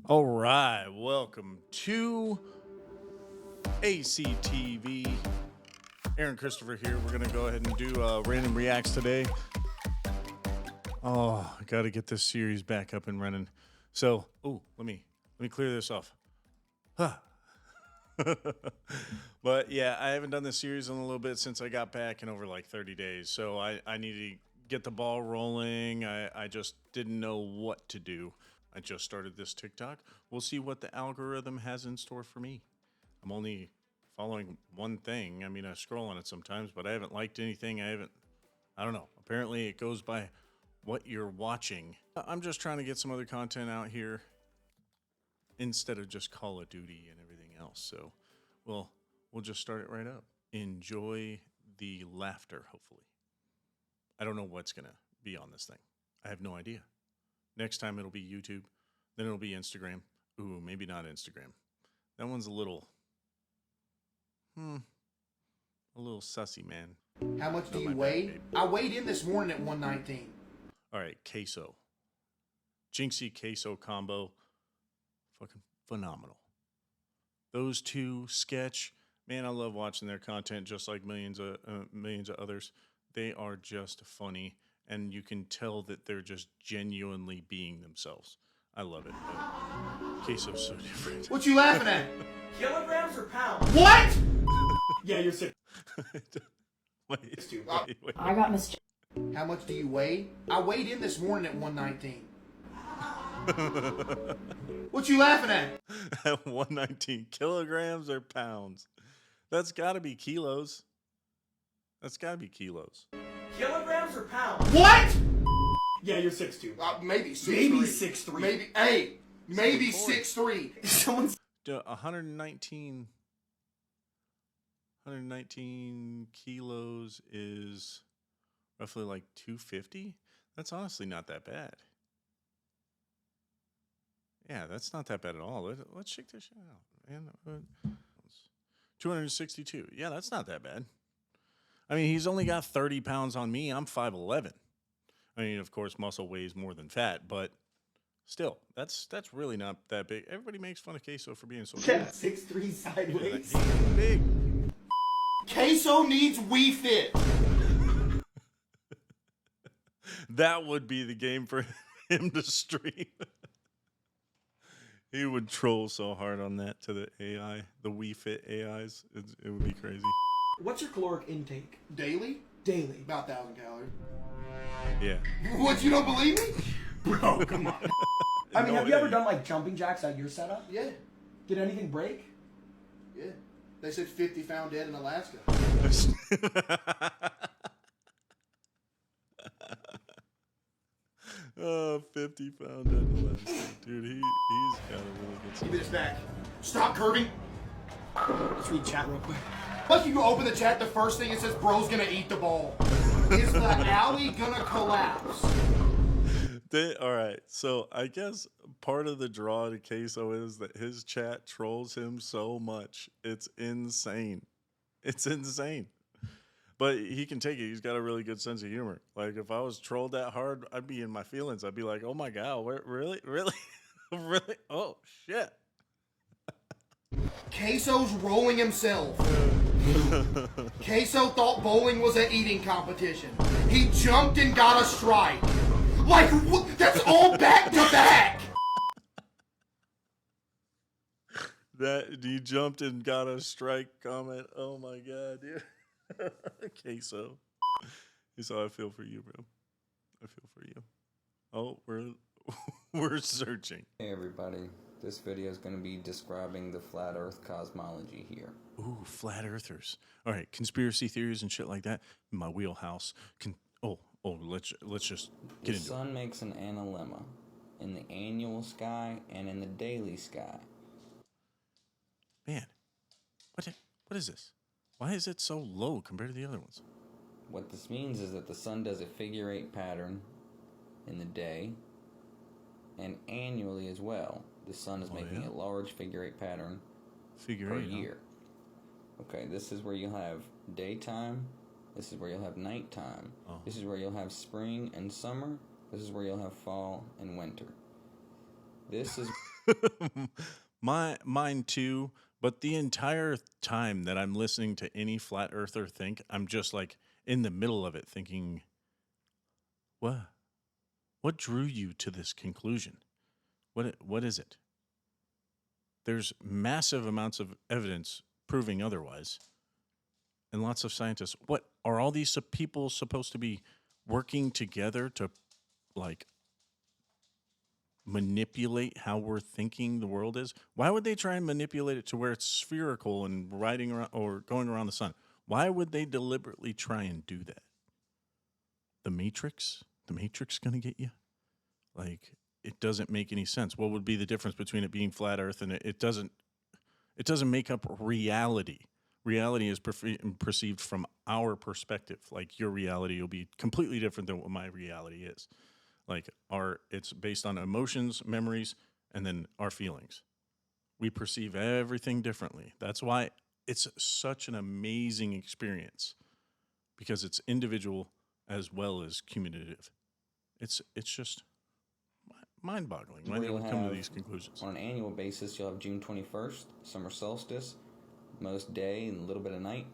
All right, welcome to ACTV. Aaron Christopher here. We're gonna go ahead and do random reacts today. Oh, I gotta get this series back up and running. So, let me clear this off. Huh. But yeah, I haven't done this series in a little bit since I got back in over like 30 days. So I need to get the ball rolling. I just didn't know what to do. I just started this TikTok. We'll see what the algorithm has in store for me. I'm only following one thing. I mean, I scroll on it sometimes, but I haven't liked anything. I don't know. Apparently it goes by what you're watching. I'm just trying to get some other content out here instead of just Call of Duty and everything else. So we'll just start it right up. Enjoy the laughter, hopefully. I don't know what's going to be on this thing. I have no idea. Next time it'll be YouTube. Then it'll be Instagram. Ooh, maybe not Instagram. That one's a little sussy, man. How much do you weigh? I weighed in this morning at 119. All right, queso. Jinxie queso combo. Fucking phenomenal. Those two sketch. Man, I love watching their content just like millions of others. They are just funny. And you can tell that they're just genuinely being themselves. I love it. Queso's so different. What you laughing at? Kilograms or pounds? What? Yeah, you're sick. Wait. I got Mr. How much do you weigh? I weighed in this morning at 119. What you laughing at? At 119 kilograms or pounds? That's got to be kilos. That's got to be kilos. Kilograms or pounds? What? Yeah, you're 6'2". Maybe 6'3". Maybe 6'3". Maybe 6'3". Someone's 119 kilos is roughly like 250. That's honestly not that bad. Yeah, that's not that bad at all. Let's check this shit out. Man, 262. Yeah, that's not that bad. I mean, he's only got 30 pounds on me. I'm 5'11". I mean, of course, muscle weighs more than fat, but still, that's really not that big. Everybody makes fun of Queso for being so big. 6'3" sideways. Yeah, he's big. Queso needs Wii Fit. That would be the game for him to stream. He would troll so hard on that to the AI, the Wii Fit AIs. It would be crazy. What's your caloric intake? Daily? Daily. About 1,000 calories. Yeah. What, you don't believe me? Bro, come on. I mean, have you ever done like jumping jacks at your setup? Yeah. Did anything break? Yeah. They said 50 found dead in Alaska. Oh, 50 pound dead. Dude, he's got a really good Give me this back. Stop curving. Let's read chat real quick. Like you open the chat, the first thing it says, bro's gonna eat the ball. Is the alley gonna collapse? All right, so I guess part of the draw to Queso is that his chat trolls him so much. It's insane. It's insane. But he can take it. He's got a really good sense of humor. Like, if I was trolled that hard, I'd be in my feelings. I'd be like, oh my God, really? Really? Really? Oh, shit. Queso's rolling himself. Queso thought bowling was an eating competition. He jumped and got a strike. Like, what? That's all back to back. That he jumped and got a strike comment. Oh my God, dude. Queso. So I feel for you, bro. I feel for you. Oh, we're searching. Hey everybody, this video is going to be describing the flat earth cosmology here. Ooh, flat earthers. All right, conspiracy theories and shit like that. In my wheelhouse. Let's just get into it. The sun makes an analemma in the annual sky and in the daily sky. Man, what is this? Why is it so low compared to the other ones? What this means is that the sun does a figure 8 pattern in the day and annually as well. The sun is making a large figure 8 pattern per year. Okay, this is where you'll have daytime. This is where you'll have nighttime. This is where you'll have spring and summer. This is where you'll have fall and winter. This is Mine too, but the entire time that I'm listening to any flat earther think, I'm just like in the middle of it thinking, what what drew you to this conclusion? What is it? There's massive amounts of evidence proving otherwise. And lots of scientists. What are all these people supposed to be working together to like manipulate how we're thinking the world is? Why would they try and manipulate it to where it's spherical and riding around or going around the sun? Why would they deliberately try and do that? The Matrix? The Matrix going to get you? Like, it doesn't make any sense. What would be the difference between it being flat Earth and it doesn't make up reality? Reality is perceived from our perspective. Like, your reality will be completely different than what my reality is. Like, it's based on emotions, memories, and then our feelings. We perceive everything differently. That's why it's such an amazing experience, because it's individual as well as cumulative. It's just mind-boggling when they come to these conclusions. On an annual basis, you'll have June 21st, summer solstice, most day and a little bit of night.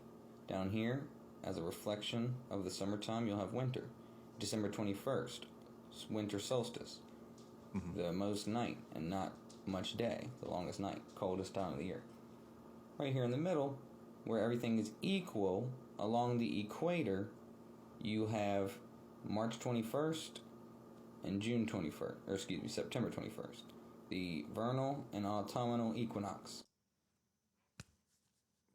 Down here, as a reflection of the summertime, you'll have winter. December 21st, winter solstice. The most night and not much day, the longest night, coldest time of the year. Right here in the middle, where everything is equal, along the equator, you have March 21st and June 21st, or excuse me, September 21st, the vernal and autumnal equinox.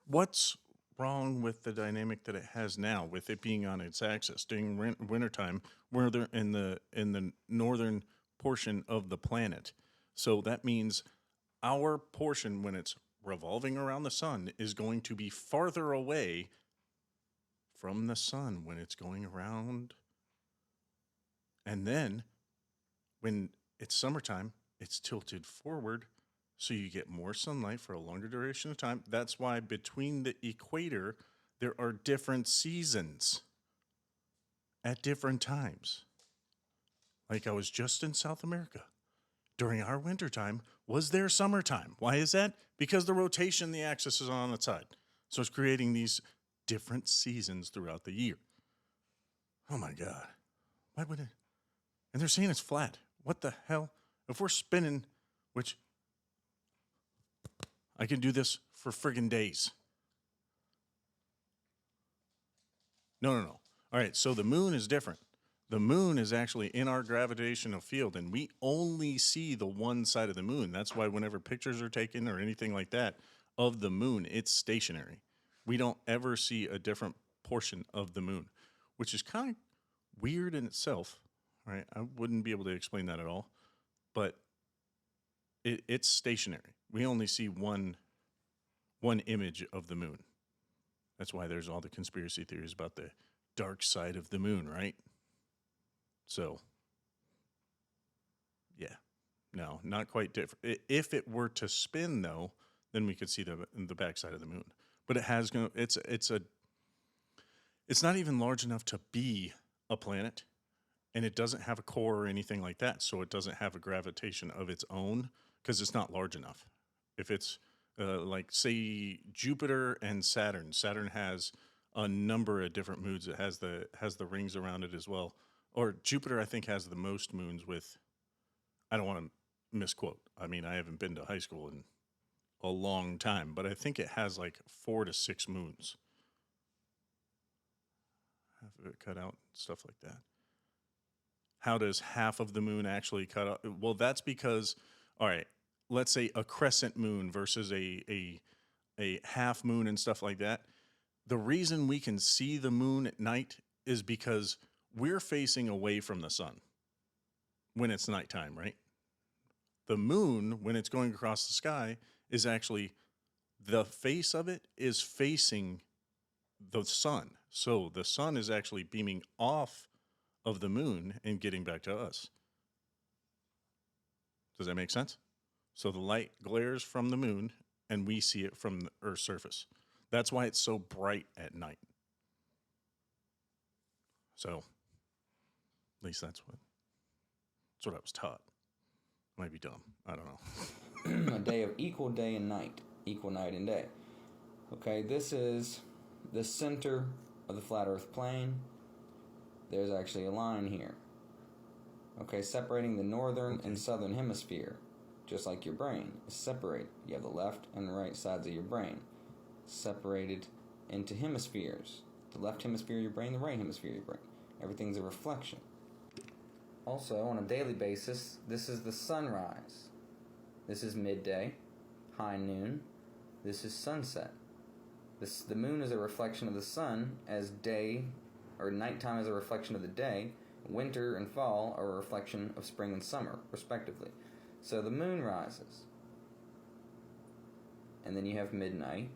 What's wrong with the dynamic that it has now, with it being on its axis during wintertime, where they're in the northern portion of the planet? So that means our portion, when it's revolving around the sun, is going to be farther away from the sun when it's going around. And then when it's summertime, it's tilted forward, so you get more sunlight for a longer duration of time. That's why between the equator, there are different seasons at different times. Like, I was just in South America. During our wintertime was their summertime. Why is that? Because the rotation, the axis is on its side. So it's creating these different seasons throughout the year. Oh my God. Why would it? And they're saying it's flat. What the hell? If we're spinning, which I can do this for friggin' days. No. All right, so the moon is different. The moon is actually in our gravitational field, and we only see the one side of the moon. That's why whenever pictures are taken or anything like that of the moon, it's stationary. We don't ever see a different portion of the moon, which is kind of weird in itself, right? I wouldn't be able to explain that at all, but it's stationary. We only see one image of the moon. That's why there's all the conspiracy theories about the dark side of the moon, right? So, yeah, no, not quite different. If it were to spin, though, then we could see the backside of the moon. But it has it's not even large enough to be a planet, and it doesn't have a core or anything like that. So it doesn't have a gravitation of its own because it's not large enough. If it's like, say, Jupiter and Saturn. Saturn has a number of different moons. It has the rings around it as well. Or Jupiter, I think, has the most moons with, I don't want to misquote. I mean, I haven't been to high school in a long time, but I think it has like 4 to 6 moons. Half of it cut out, stuff like that. How does half of the moon actually cut out? Well, that's because, all right, let's say a crescent moon versus a half moon and stuff like that. The reason we can see the moon at night is because we're facing away from the sun when it's nighttime, right? The moon, when it's going across the sky, is actually, the face of it is facing the sun. So the sun is actually beaming off of the moon and getting back to us. Does that make sense? So the light glares from the moon and we see it from the Earth's surface. That's why it's so bright at night. So, at least that's what I was taught. Might be dumb. I don't know. A day of equal day and night. Equal night and day. Okay, this is the center of the flat Earth plane. There's actually a line here. Okay, separating the northern and southern hemisphere. Just like your brain is separated. You have the left and right sides of your brain separated into hemispheres. The left hemisphere of your brain, the right hemisphere of your brain. Everything's a reflection. Also, on a daily basis, this is the sunrise. This is midday, high noon. This is sunset. The moon is a reflection of the sun, as day or nighttime is a reflection of the day. Winter and fall are a reflection of spring and summer, respectively. So the moon rises. And then you have midnight.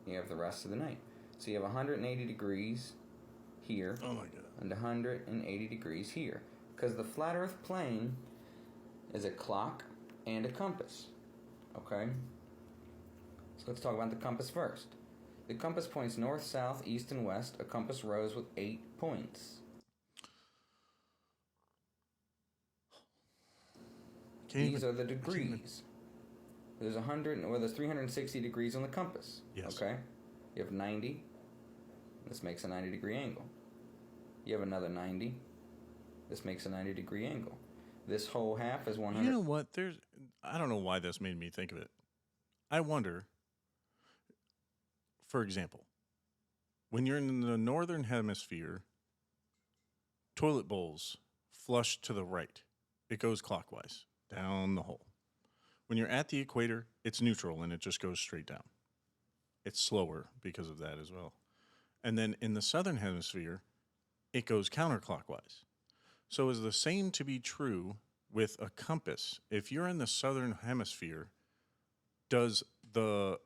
You have the rest of the night. So you have 180 degrees here. Oh my God. And 180 degrees here. Because the flat Earth plane is a clock and a compass. Okay? So let's talk about the compass first. The compass points north, south, east, and west. A compass rose with 8 points. These are the degrees. There's 360 degrees on the compass. Yes. Okay? You have 90. This makes a 90-degree angle. You have another 90. This makes a 90-degree angle. This whole half is 100. You know what? I don't know why this made me think of it. I wonder, for example, when you're in the northern hemisphere, toilet bowls flush to the right. It goes clockwise, down the hole. When you're at the equator, it's neutral and it just goes straight down. It's slower because of that as well. And then in the southern hemisphere, it goes counterclockwise. So is the same to be true with a compass? If you're in the southern hemisphere, because the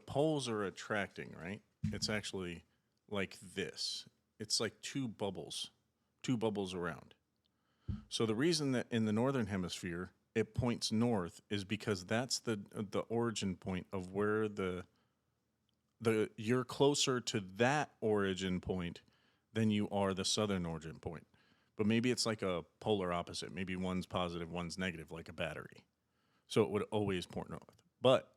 poles are attracting, right? It's actually like this. It's like two bubbles around. So the reason that in the northern hemisphere it points north is because that's the origin point of where you're closer to that origin point than you are the southern origin point. But maybe it's like a polar opposite. Maybe one's positive, one's negative, like a battery. So it would always point north. But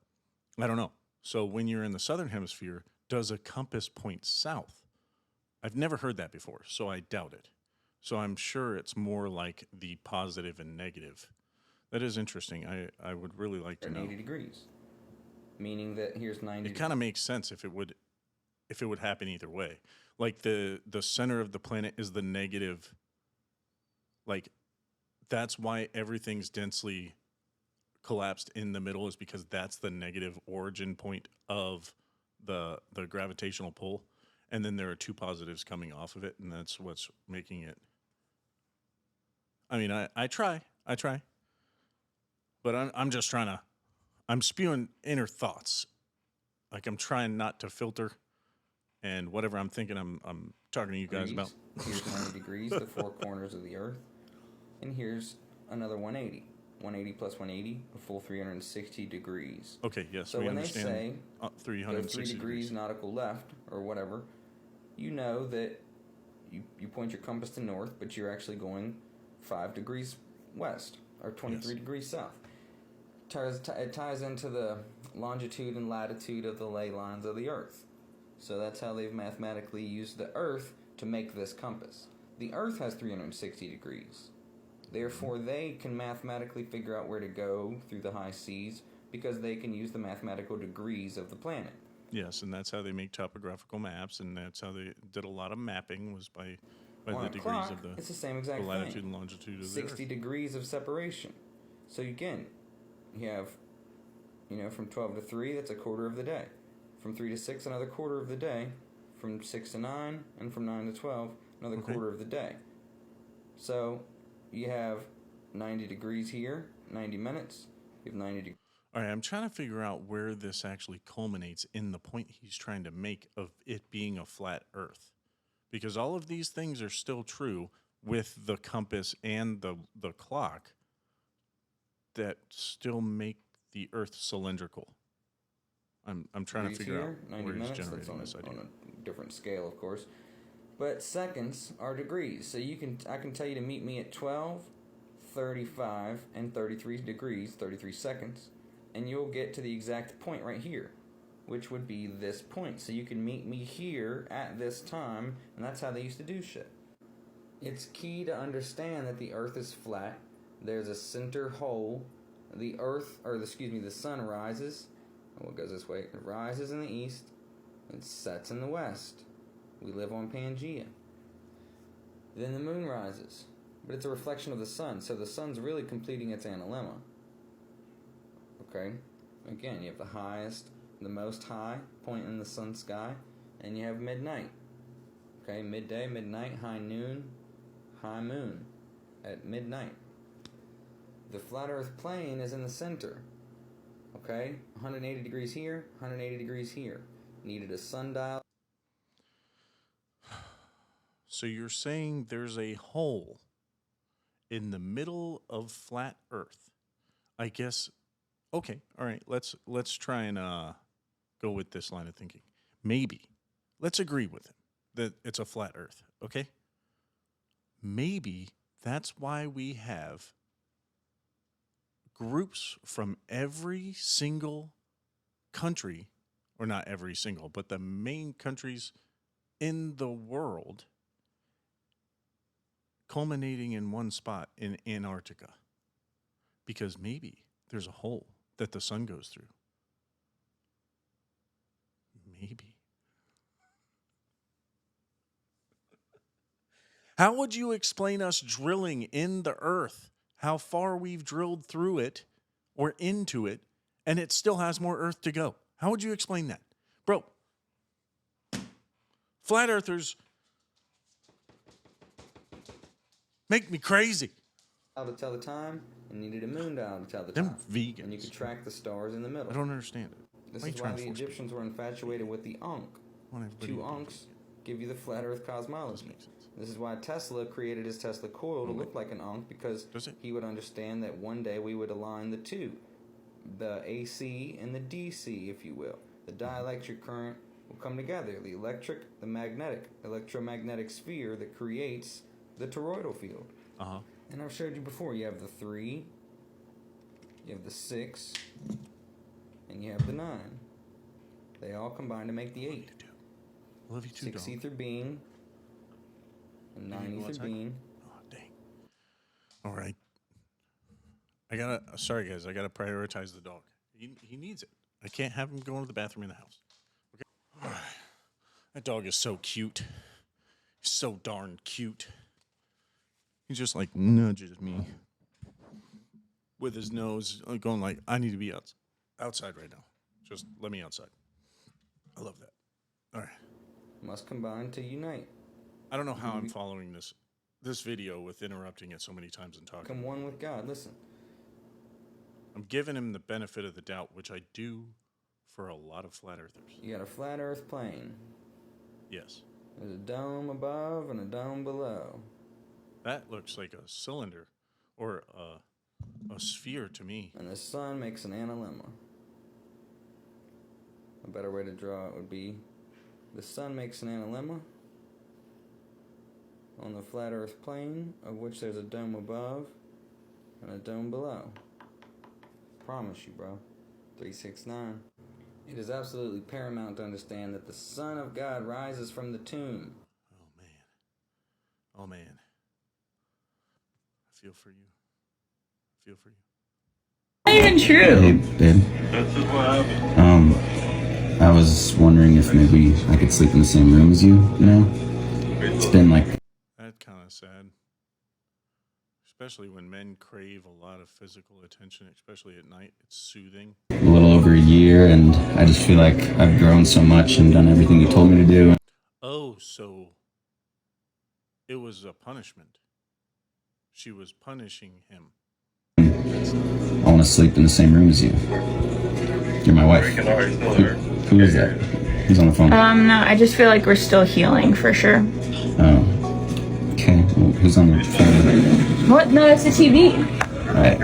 I don't know. So when you're in the southern hemisphere, does a compass point south? I've never heard that before, so I doubt it. So I'm sure it's more like the positive and negative. That is interesting. I would really like to know. 80 degrees. Meaning that here's 90. It kind of makes sense if it would happen either way. Like the center of the planet is the negative. Like that's why everything's densely collapsed in the middle, is because that's the negative origin point of the gravitational pull. And then there are two positives coming off of it, and that's what's making it. I mean, I try. But I'm just trying to, I'm spewing inner thoughts. Like I'm trying not to filter, and whatever I'm thinking, I'm talking to you guys about. Here's 90 degrees, the four corners of the Earth. And here's another 180. 180 plus 180, a full 360 degrees. Okay, yes, so we when understand. They say 360 3 degrees nautical left, or whatever, you know that you point your compass to north, but you're actually going 5 degrees west, or 23 degrees south. It ties into the longitude and latitude of the ley lines of the Earth. So that's how they've mathematically used the Earth to make this compass. The Earth has 360 degrees. Therefore, they can mathematically figure out where to go through the high seas because they can use the mathematical degrees of the planet. Yes, and that's how they make topographical maps, and that's how they did a lot of mapping, was by the degrees clock, of the, it's the same exact latitude thing. and longitude of the 60 Earth. degrees of separation. So again, you have, from 12 to 3, that's a quarter of the day. From 3 to 6, another quarter of the day. From 6 to 9, and from 9 to 12, another quarter of the day. So you have 90 degrees here, 90 minutes. You have 90 degrees. All right, I'm trying to figure out where this actually culminates in the point he's trying to make of it being a flat Earth. Because all of these things are still true with the compass and the clock that still make the Earth cylindrical. I'm trying to figure out 90 where he's minutes, generating that's this idea. on a different scale, of course. But seconds are degrees. So I can tell you to meet me at 12, 35 and 33 degrees, 33 seconds, and you'll get to the exact point right here, which would be this point. So you can meet me here at this time, and that's how they used to do shit. It's key to understand that the Earth is flat. There's a center hole. The sun rises. Well, it goes this way. It rises in the east and sets in the west. We live on Pangea. Then the moon rises, but it's a reflection of the sun, so the sun's really completing its analemma. Okay? Again, you have the most high point in the sun sky, and you have midnight. Okay, midday, midnight, high noon, high moon at midnight. The flat earth plane is in the center. Okay? 180 degrees here, 180 degrees here. Needed a sundial. So you're saying there's a hole in the middle of flat Earth? I guess. Okay, all right. Let's try and go with this line of thinking. Maybe let's agree with him that it's a flat Earth. Okay. Maybe that's why we have groups from every single country, or not every single, but the main countries in the world, culminating in one spot in Antarctica, because maybe there's a hole that the sun goes through. Maybe. How would you explain us drilling in the earth, how far we've drilled through it or into it, and it still has more earth to go? How would you explain that? Bro, flat earthers make me crazy. To tell the time, and needed a moon dial to tell the Them time. vegans. And you could track the stars in the middle. I don't understand it. This is why the Egyptians were infatuated with the Ankh. 2 Ankhs give you the flat earth cosmology. This is why Tesla created his Tesla coil to look like an Ankh, because he would understand that one day we would align the two. The AC and the DC, if you will. The dielectric current will come together. The electromagnetic sphere that creates the toroidal field. And I've showed you before, you have the 3, you have the 6, and you have the 9. They all combine to make the 8. Love you too, 6 ether being, and 9 ether being. Oh, dang. All right. Sorry guys, I gotta prioritize the dog. He needs it. I can't have him going to the bathroom in the house. Okay. All right. That dog is so cute. He's so darn cute. He just like nudges me with his nose, going like, I need to be outside right now. Just let me outside. I love that. All right. Must combine to unite. I don't know how I'm following this video with interrupting it so many times and talking. Become one with God. Listen. I'm giving him the benefit of the doubt, which I do for a lot of flat earthers. You got a flat earth plane. Yes. There's a dome above and a dome below. That looks like a cylinder or a sphere to me. And the sun makes an analemma. A better way to draw it would be the sun makes an analemma on the flat earth plane, of which there's a dome above and a dome below. Promise you, bro. 369. It is absolutely paramount to understand that the Son of God rises from the tomb. Oh, man. Oh, man. I feel for you. I feel for you. Not even true. Hey, babe. I was wondering if maybe I could sleep in the same room as you, you know? It's been like... That's kind of sad. Especially when men crave a lot of physical attention, especially at night. It's soothing. A little over a year, and I just feel like I've grown so much and done everything you told me to do. Oh, so it was a punishment. She was punishing him. I want to sleep in the same room as you. You're my wife. Who is that? Who's on the phone? No, I just feel like we're still healing for sure. Oh. Okay. Well, who's on the phone? What? No, it's the TV. Right.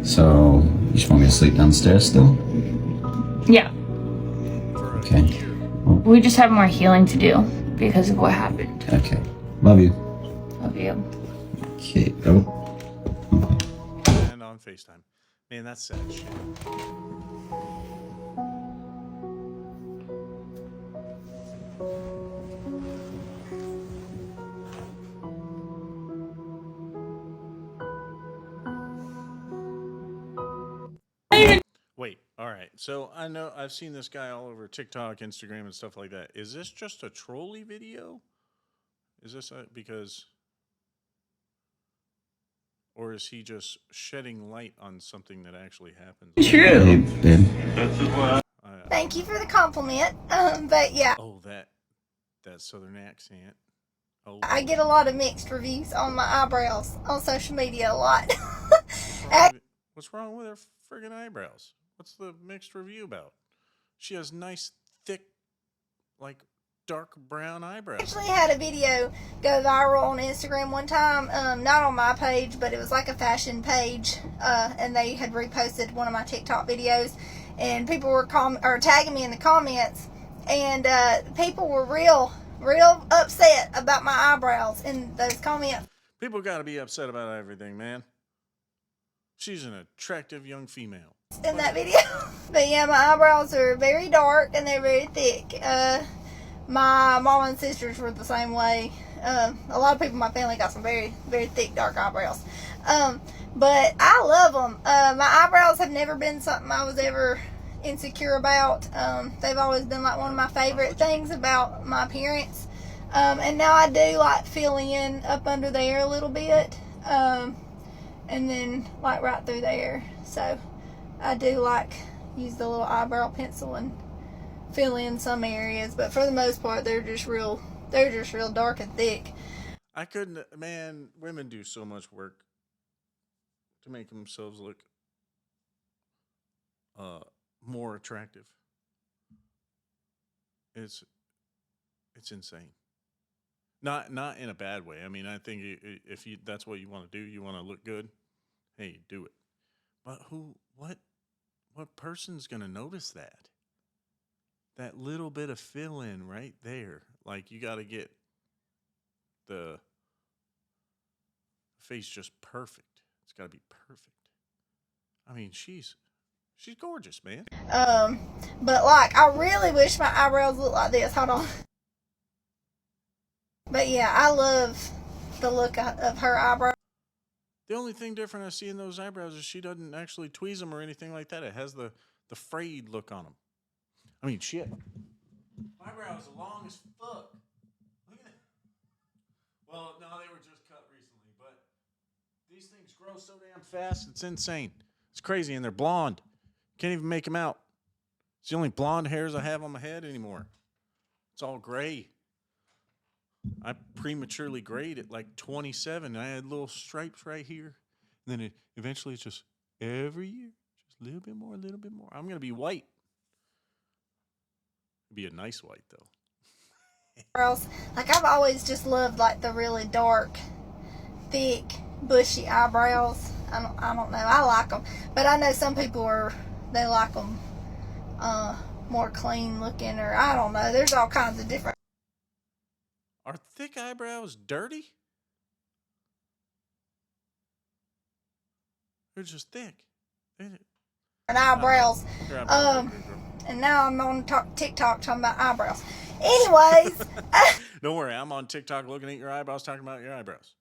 So, you just want me to sleep downstairs still? Yeah. Okay. Well, We just have more healing to do because of what happened. okay. Love you. Love you. Okay. Oh. And on FaceTime. Man, that's sad shit. Wait, all right. So I know I've seen this guy all over TikTok, Instagram, and stuff like that. Is this just a trolley video? Is this because, or is he just shedding light on something that actually happens? True. Thank you for the compliment. But yeah. Oh, that southern accent. Oh, I get a lot of mixed reviews on my eyebrows on social media a lot. what's wrong with her friggin' eyebrows? What's the mixed review about? She has nice, thick, like dark brown eyebrows. I actually had a video go viral on Instagram one time, not on my page, but it was like a fashion page, and they had reposted one of my TikTok videos, and people were tagging me in the comments, and people were real upset about my eyebrows in those comments. People got to be upset about everything, man. She's an attractive young female. In that video. But yeah, my eyebrows are very dark and they're very thick. My mom and sisters were the same way. A lot of people in my family got some very, very thick, dark eyebrows. But I love them. My eyebrows have never been something I was ever insecure about. They've always been like one of my favorite things about my appearance. And now I do like filling in up under there a little bit. And then like right through there. So I do like use the little eyebrow pencil and fill in some areas, but for the most part they're just real dark and thick. I couldn't, man, women do so much work to make themselves look more attractive. It's insane. Not in a bad way. I mean, I think if that's what you want to do, you want to look good, hey, do it. But what person's going to notice that? That little bit of fill in right there. Like, you got to get the face just perfect. It's got to be perfect. I mean, she's gorgeous, man. But like, I really wish my eyebrows looked like this. Hold on. But yeah, I love the look of her eyebrows. The only thing different I see in those eyebrows is she doesn't actually tweeze them or anything like that. It has the frayed look on them. I mean, shit. My eyebrows are long as fuck. Look at it. Well, no, they were just cut recently, but these things grow so damn fast, it's insane. It's crazy, and they're blonde. Can't even make them out. It's the only blonde hairs I have on my head anymore. It's all gray. I prematurely grayed at like 27. I had little stripes right here. And then eventually it's just every year, just a little bit more, a little bit more. I'm going to be white. Be a nice white, though. Like, I've always just loved like the really dark, thick, bushy eyebrows. I don't know. I like them. But I know some people they like them more clean looking, or I don't know. There's all kinds of different. Are thick eyebrows dirty? They're just thick. And eyebrows. And now I'm on TikTok talking about eyebrows. Anyways. Don't worry, I'm on TikTok looking at your eyebrows, talking about your eyebrows.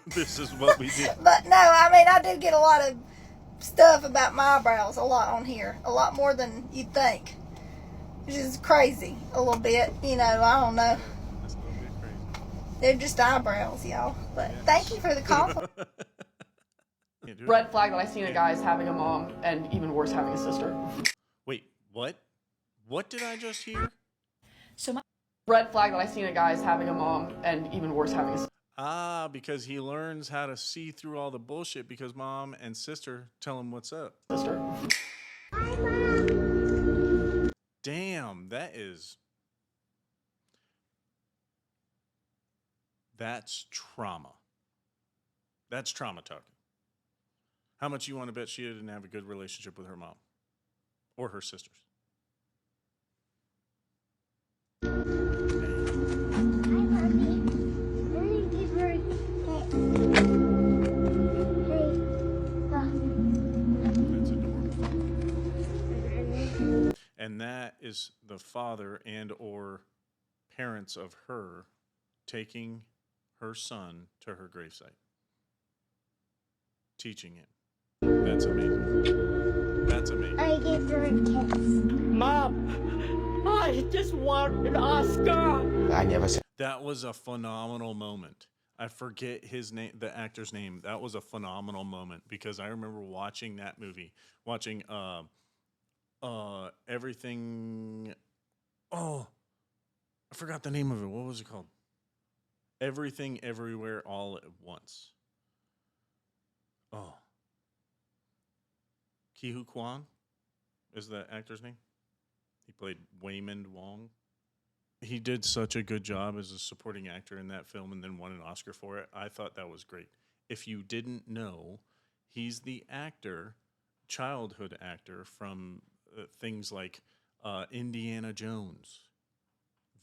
This is what we do. But no, I mean, I do get a lot of stuff about my eyebrows, a lot on here. A lot more than you'd think. Which is crazy, a little bit. You know, I don't know. That's a little bit crazy. They're just eyebrows, y'all. But thank you for the compliment. Red flag that I seen a guy is having a mom, and even worse, having a sister. Wait, what? What did I just hear? Red flag that I seen a guy is having a mom, and even worse, having a sister. Ah, because he learns how to see through all the bullshit because mom and sister tell him what's up. Sister. Damn, that's trauma. That's trauma talking. How much you want to bet she didn't have a good relationship with her mom or her sisters? Hi, Mommy. Let me give her is the father and or parents of her taking her son to her gravesite, teaching him. That's amazing. That's amazing. I give her a kiss. Mom, I just want an Oscar. I never said. That was a phenomenal moment. I forget his name, the actor's name. That was a phenomenal moment because I remember watching that movie, watching everything. Oh, I forgot the name of it. What was it called? Everything, Everywhere, All at Once. Oh, Ki-Hu Kwan is the actor's name. He played Waymond Wong. He did such a good job as a supporting actor in that film and then won an Oscar for it. I thought that was great. If you didn't know, he's the actor, childhood actor from things like Indiana Jones,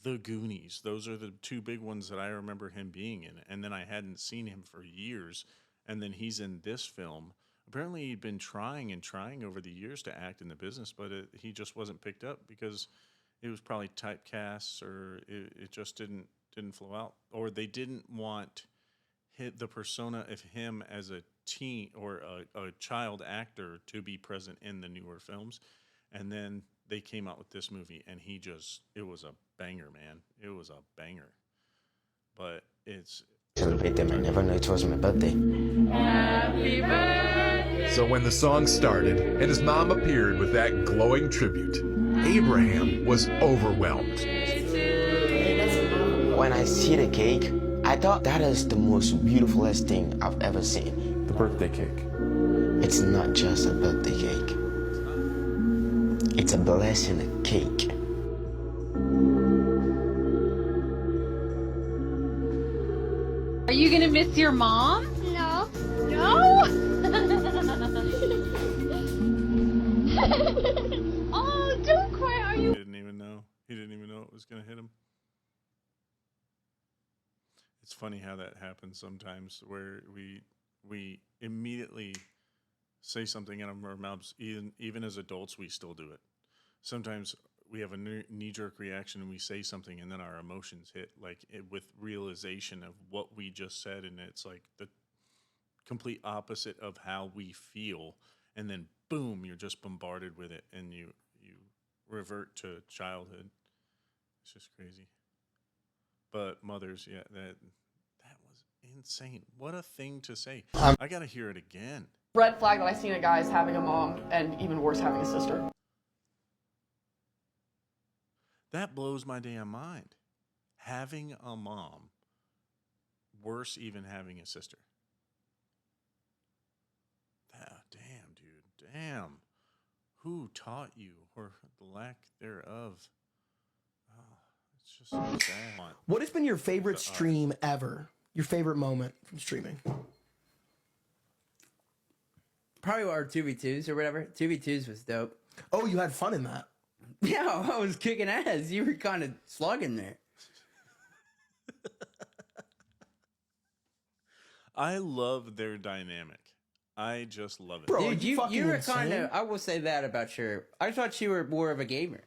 The Goonies. Those are the two big ones that I remember him being in. And then I hadn't seen him for years. And then he's in this film. Apparently he'd been trying over the years to act in the business, but he just wasn't picked up because it was probably typecasts, or it just didn't flow out, or they didn't want the persona of him as a teen or a child actor to be present in the newer films. And then they came out with this movie, and it was a banger, man. It was a banger. But it's Celebrate them. I never know it was my birthday. Happy birthday. So when the song started and his mom appeared with that glowing tribute, Abraham was overwhelmed. When I see the cake, I thought that is the most beautifulest thing I've ever seen. The birthday cake. It's not just a birthday cake. It's a blessing cake. Are you gonna miss your mom? No. No? Oh, don't cry. Are you? He didn't even know it was going to hit him. It's funny how that happens sometimes, where we immediately say something out of our mouths. Even as adults, we still do it. Sometimes we have a knee-jerk reaction and we say something, and then our emotions hit with realization of what we just said, and it's like the complete opposite of how we feel, and then boom, you're just bombarded with it, and you revert to childhood. It's just crazy. But mothers, yeah, that was insane. What a thing to say. I gotta hear it again. Red flag that I seen a guy is having a mom, and even worse, having a sister. That blows my damn mind. Having a mom, worse even having a sister. Damn, dude. Damn. Who taught you, or the lack thereof? Oh, it's just so sad. What has been your favorite stream ever? Your favorite moment from streaming? Probably our 2v2s or whatever. 2v2s was dope. Oh, you had fun in that. Yeah, I was kicking ass. You were kind of slugging there. I love their dynamic. I just love it. Bro, dude, you were kind of, I will say that about your, I thought you were more of a gamer.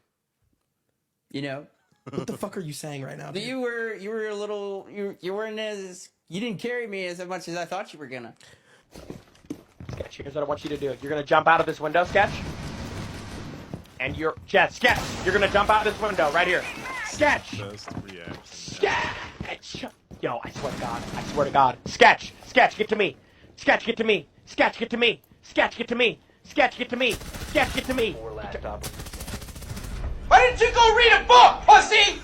You know? What the fuck are you saying right now, dude? You were a little, you weren't as, you didn't carry me as much as I thought you were gonna. Sketch, here's what I want you to do. You're gonna jump out of this window, Sketch. And you're, Sketch, you're gonna jump out of this window right here. Sketch! Best reaction. Sketch! Yo, I swear to God, I swear to God. Sketch, get to me. Sketch, get to me. Sketch, get to me. Sketch, get to me. Sketch, get to me. Sketch, get to me. Why didn't you go read a book, pussy?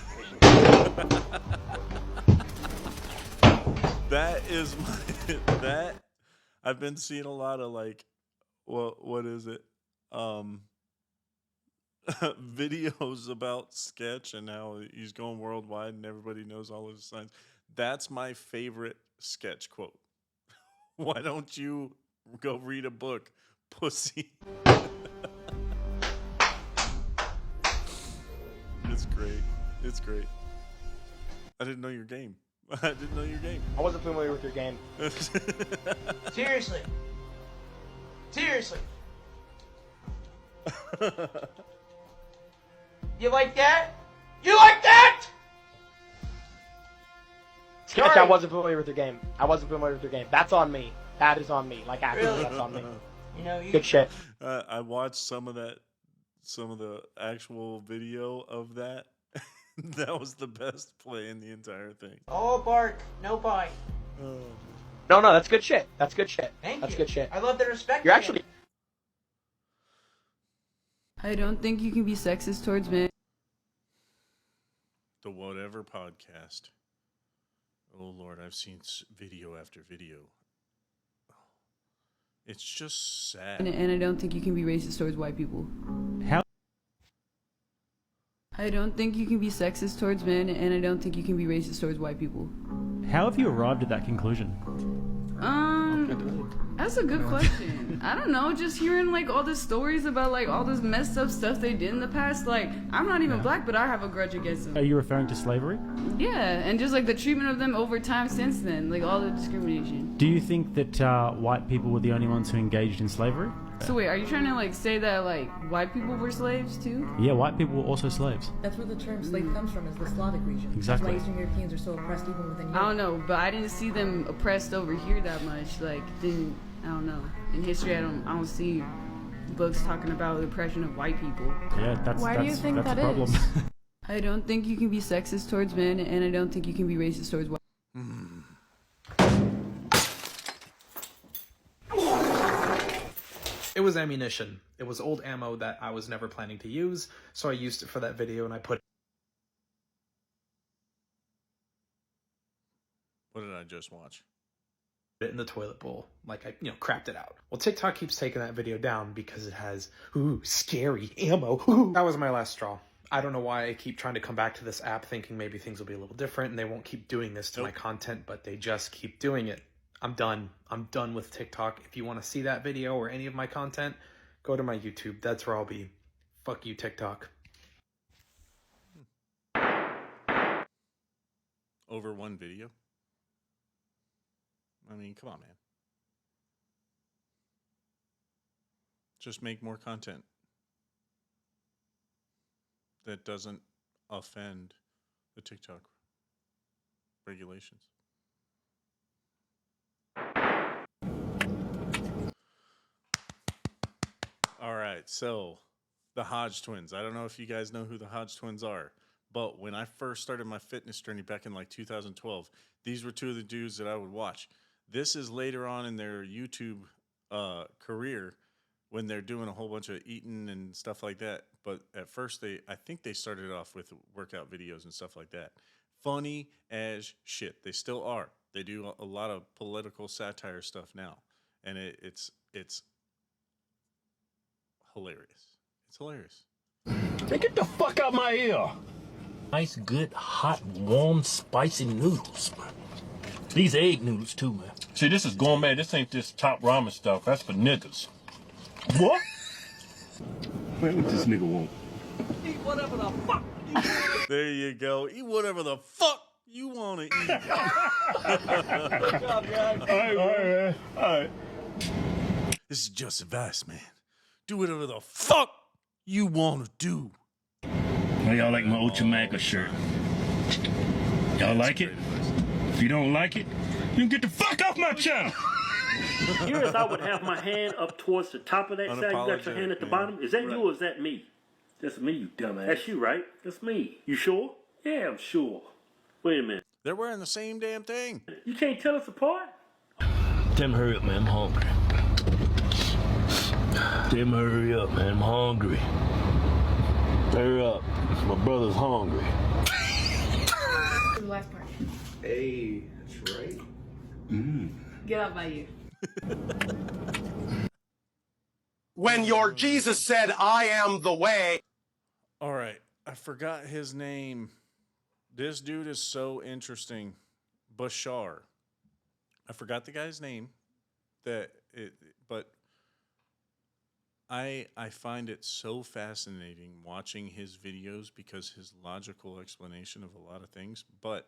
That is that. I've been seeing a lot of what is it? Videos about Sketch and how he's going worldwide and everybody knows all of his signs. That's my favorite Sketch quote. Why don't you go read a book, pussy? It's great. It's great. I didn't know your game. I didn't know your game. I wasn't familiar with your game. Seriously. You like that? You like that? Sketch, I wasn't familiar with your game. That's on me. That is on me. Like, actually, Really? that's on me. You know, Good shit. I watched some of the actual video of that. That was the best play in the entire thing. All bark, no bite. No, that's good shit. That's good shit. Thank That's you. good shit. I love the respect. You're actually... I don't think you can be sexist towards men. The Whatever Podcast. Oh Lord, I've seen video after video. It's just sad. And I don't think you can be racist towards white people. How? I don't think you can be sexist towards men, and I don't think you can be racist towards white people. How have you arrived at that conclusion? That's a good question. I don't know, just hearing like all the stories about like all this messed up stuff they did in the past. Like, I'm not even black, but I have a grudge against them. Are you referring to slavery? Yeah, and just like the treatment of them over time since then, like all the discrimination. Do you think that white people were the only ones who engaged in slavery? So wait, are you trying to like say that like white people were slaves too? Yeah, white people were also slaves. That's where the term slave comes from, is the Slavic region. Exactly. That's why Eastern Europeans are so oppressed even within Europe. I don't know, but I didn't see them oppressed over here that much. Like, I don't know. In history, I don't see books talking about the oppression of white people. Yeah, that's Why do you think that's that a problem. is? I don't think you can be sexist towards men, and I don't think you can be racist towards white. It was ammunition. It was old ammo that I was never planning to use, so I used it for that video and I put What did I just watch? it in the toilet bowl. Like, I, crapped it out. Well, TikTok keeps taking that video down because it has, scary ammo. Ooh. That was my last straw. I don't know why I keep trying to come back to this app thinking maybe things will be a little different and they won't keep doing this to my content, but they just keep doing it. I'm done. I'm done with TikTok. If you want to see that video or any of my content, go to my YouTube. That's where I'll be. Fuck you, TikTok. Over one video? I mean, come on, man. Just make more content that doesn't offend the TikTok regulations. All right, so the Hodge twins. I don't know if you guys know who the Hodge twins are, but when I first started my fitness journey back in like 2012, these were two of the dudes that I would watch. This is later on in their YouTube career when they're doing a whole bunch of eating and stuff like that. But at first, I think they started off with workout videos and stuff like that. Funny as shit. They still are. They do a lot of political satire stuff now, and it's hilarious. It's hilarious. Hey, get the fuck out my ear. Nice, good, hot, warm, spicy noodles, man. These egg noodles, too, man. See, this is gourmet. This ain't this top ramen stuff. That's for niggas. What? Man, what this nigga want? Eat whatever the fuck you want. There you go. Eat whatever the fuck you want to eat. Good job, guys. All right. This is just advice, man. Do whatever the fuck you want to do. How y'all like my Ochamaga shirt? Y'all like it? If you don't like it, you can get the fuck off my channel. Here is I would have my hand up towards the top of that side. You got your hand at the bottom. Is that you or is that me? That's me, you dumbass. That's you, right? That's me. You sure? Yeah, I'm sure. Wait a minute. They're wearing the same damn thing. You can't tell us apart? Tim, hurry up, man. I'm hungry. Tim, hurry up, man. I'm hungry. Hurry up. My brother's hungry. The last part. Hey, that's right. Get out by you. When your Jesus said, I am the way. All right. I forgot his name. This dude is so interesting. Bashar. I forgot the guy's name. But I find it so fascinating watching his videos because his logical explanation of a lot of things. But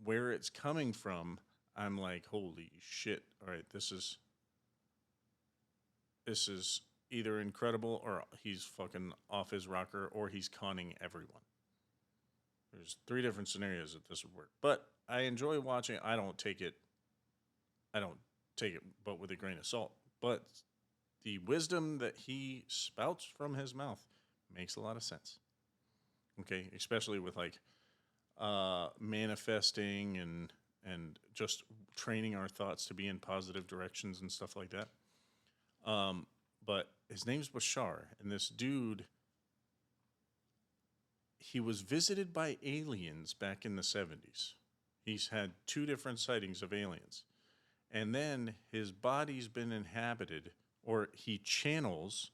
where it's coming from, I'm like, holy shit. All right, this is either incredible or he's fucking off his rocker or he's conning everyone. There's 3 different scenarios that this would work. But I enjoy watching. I don't take it but with a grain of salt. But the wisdom that he spouts from his mouth makes a lot of sense. Okay, especially with like manifesting and just training our thoughts to be in positive directions and stuff like that. But his name's Bashar, and this dude, he was visited by aliens back in the 70s. He's had 2 different sightings of aliens. And then his body's been inhabited, or he channels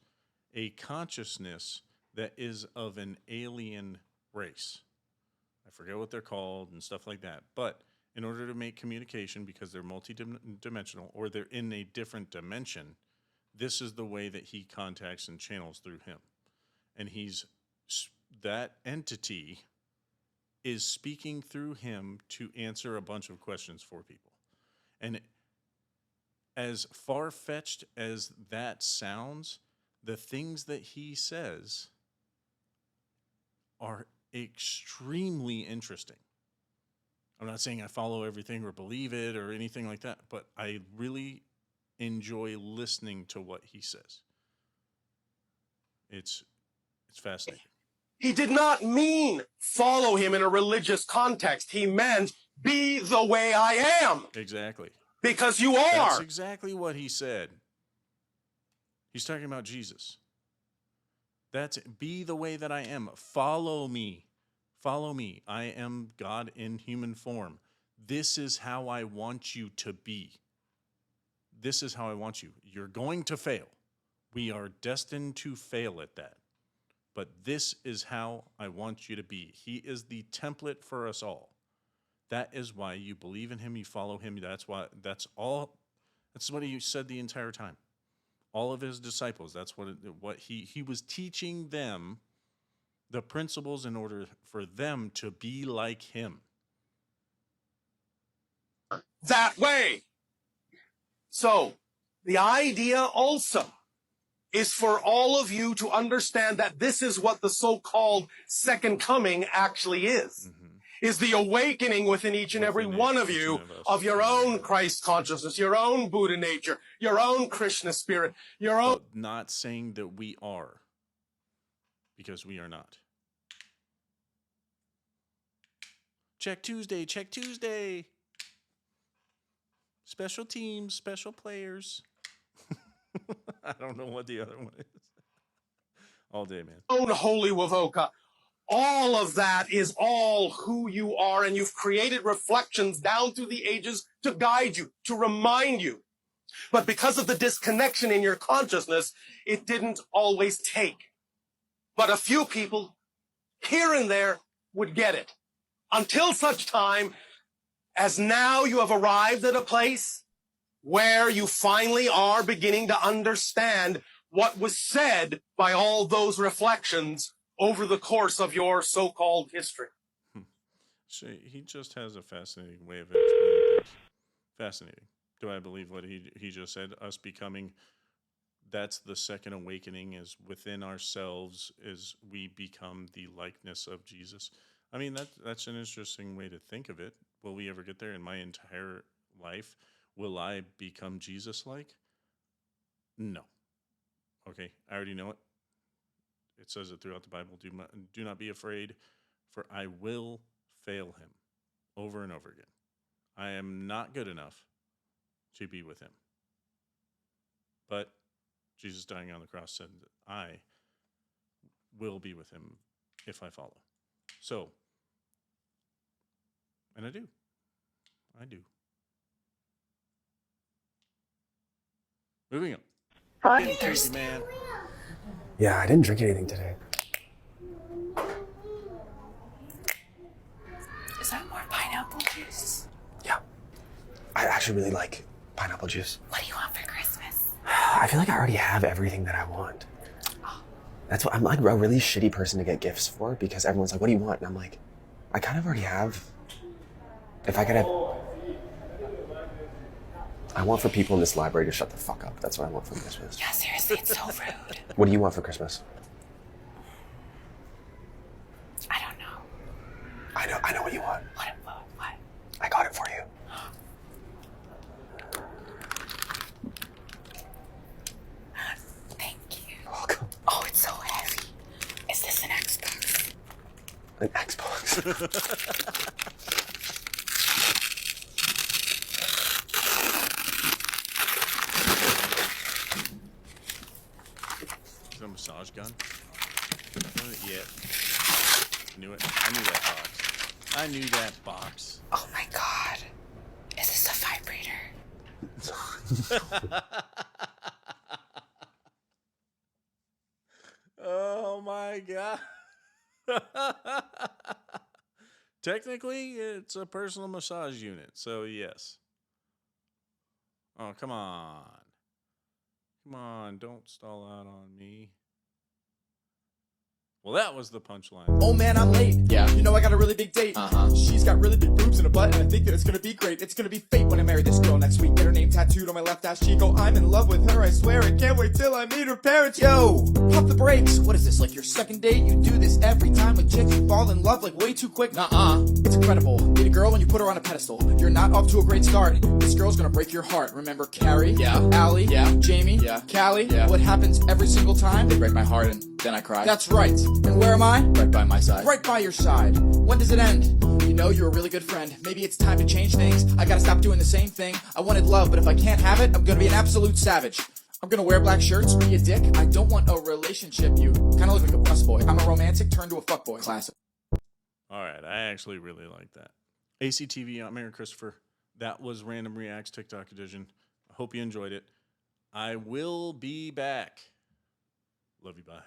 a consciousness that is of an alien race. I forget what they're called and stuff like that. But in order to make communication, because they're multidimensional or they're in a different dimension, this is the way that he contacts and channels through him. And that entity is speaking through him to answer a bunch of questions for people. And as far-fetched as that sounds, the things that he says are extremely interesting. I'm not saying I follow everything or believe it or anything like that, but I really enjoy listening to what he says. It's fascinating. He did not mean follow him in a religious context. He meant be the way I am. Exactly. Because you are. That's exactly what he said. He's talking about Jesus. That's be the way that I am. Follow me. Follow me. I am God in human form. This is how I want you to be. This is how I want you. You're going to fail. We are destined to fail at that. But this is how I want you to be. He is the template for us all. That is why you believe in him, you follow him. That's what he said the entire time. All of his disciples, that's what he was teaching them the principles in order for them to be like him. That way. So, the idea also is for all of you to understand that this is what the so-called second coming actually is. Mm-hmm. Is the awakening within each and every one of you of your own Christ consciousness, your own Buddha nature, your own Krishna spirit, your own... But not saying that we are, because we are not. Check Tuesday, check Tuesday. Special teams, special players. I don't know what the other one is. All day, man. Own holy Wavoka. All of that is all who you are, and you've created reflections down through the ages to guide you, to remind you. But because of the disconnection in your consciousness, it didn't always take. But a few people here and there would get it. Until such time as now you have arrived at a place where you finally are beginning to understand what was said by all those reflections over the course of your so-called history. So he just has a fascinating way of explaining things. Fascinating. Do I believe what he just said? Us becoming, that's the second awakening, is within ourselves, is we become the likeness of Jesus. I mean, that's an interesting way to think of it. Will we ever get there? In my entire life, will I become Jesus-like? No. Okay, I already know it. It says it throughout the Bible. Do not be afraid, for I will fail him over and over again. I am not good enough to be with him. But Jesus dying on the cross said that I will be with him if I follow. So, and I do. Moving on. Hi. Crazy man. Yeah, I didn't drink anything today. Is that more pineapple juice? Yeah. I actually really like pineapple juice. What do you want for Christmas? I feel like I already have everything that I want. That's what I'm like, a really shitty person to get gifts for, because everyone's like, what do you want? And I'm like, I kind of already have. If I could have... I want for people in this library to shut the fuck up. That's what I want for Christmas. Yeah, seriously, it's so rude. What do you want for Christmas? I don't know. I know what you want. What? I got it for you. Thank you. You're welcome. Oh, it's so heavy. Is this an Xbox? An Xbox. Is that a massage gun? Yeah. Knew it. I knew that box. I knew that box. Oh my god. Is this a vibrator? Oh my god. Technically, it's a personal massage unit, so yes. Oh, come on. Come on, don't stall out on me. Well, that was the punchline. Oh man, I'm late. Yeah. You know I got a really big date. She's got really big boobs and a butt, and I think that it's gonna be great. It's gonna be fate when I marry this girl next week. Get her name tattooed on my left ass cheek. Oh, I'm in love with her, I swear. I can't wait till I meet her parents. Yo, pop the brakes. What is this, like your second date? You do this every time with chicks. You fall in love like way too quick. Nuh-uh. It's incredible. Meet a girl and you put her on a pedestal. You're not off to a great start. This girl's gonna break your heart. Remember Carrie? Yeah. Allie? Yeah. Jamie? Yeah. Callie? Yeah. What happens every single time? They break my heart and then I cry. That's right. And where am I? Right by my side. Right by your side. When does it end? You know you're a really good friend. Maybe it's time to change things. I gotta stop doing the same thing. I wanted love, but if I can't have it, I'm gonna be an absolute savage. I'm gonna wear black shirts, be a dick. I don't want a relationship. You kinda look like a busboy. I'm a romantic turned to a fuckboy. Classic. All right, I actually really like that. ACTV, I'm Aaron Christopher. That was Random Reacts TikTok edition. I hope you enjoyed it. I will be back. Love you, bye.